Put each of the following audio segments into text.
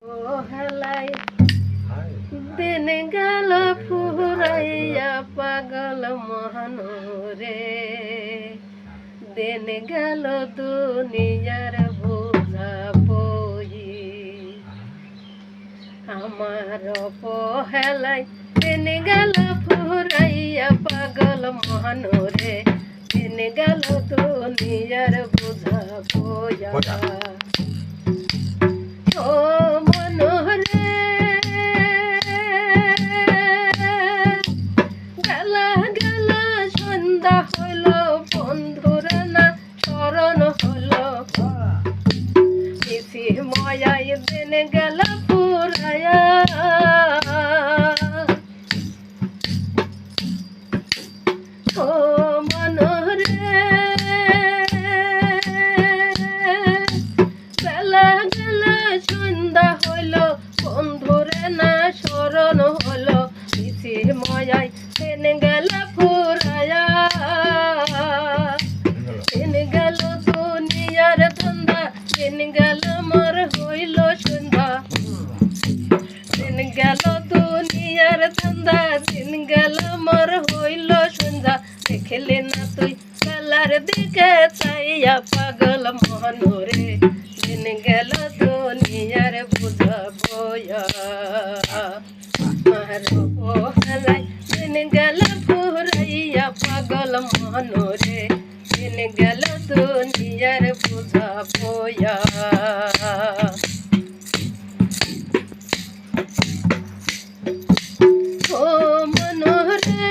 ও হেলাই দিন গেল ফুরাইয়া পাগল মহানরে দিন গেল দুনিয়ার বোঝা বই আমার পহেলাই দিন গেল ফুরাইয়া পাগল মহানরে দিন গেল দুনিয়ার বোঝা বইয়া ও মনোহরে গেলা গেলা সন্ধ্যা হইল বন্ধুর না স্মরণ হইল বেশি ময়াই দিন গেল পুরায়া ও মনোহরে গেলা গেলা সন্ধ্যা হইল বন্ধুরে না স্মরণ হলো বেশি ময়াই দিন গেল ফুরায়া দিন গেল দুনিয়ার ধান্দা দিন গেল মোর হইল সন্ধ্যা দিন গেল দুনিয়ার ধান্দা দিন গেল মোর হইল সন্ধ্যা দেখলে না তুই কালার দিকে চাইয়া পাগল মনোরে দিন গেল দুনিয়ার বোঝা বয়া আর পহেলাই দিন গেল ফুরাইয়া পাগল মনোরে দিন গেল দুনিয়ার বোঝা বয়া ও মনোহরে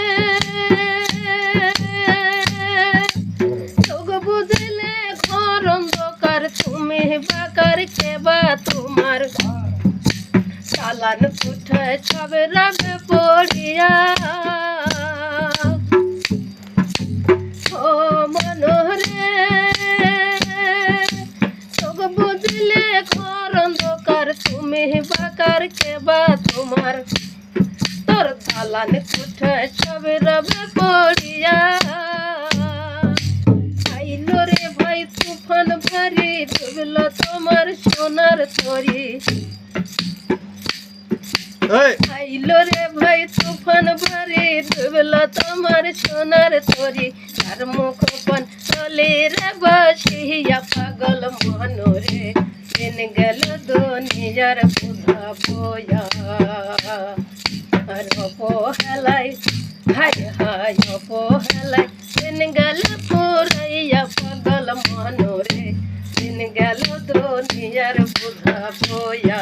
তোগ বুঝলে ঘর অন্ধকার তুমি বাকার কেবা তোমার চালান কুঠে ছবে রাবে পড়িয়া ও মনোহরে তোগ বুঝলে ঘর অন্ধকার তুমি বাকার কেবা তোমার তোর চালান কুঠে ছবে রাবে পড়িয়া আইলো রে ভাই তুফান ভারী ডুবলো তোমার সোনার তরি আইলো রে ভাই তুফান ভারী ডুবলো তোমার সোনার তরি তার মুখ পান চলে রে বসিয়া পাগল মনোরে দিন গেল দুনিয়ার বোঝা বয়া আর পহেলাই হায় হায় পহেলাই দিন গেল ফুরাইয়া পাগল মনোরে দিন গেল দুনিয়ার বোঝা বয়া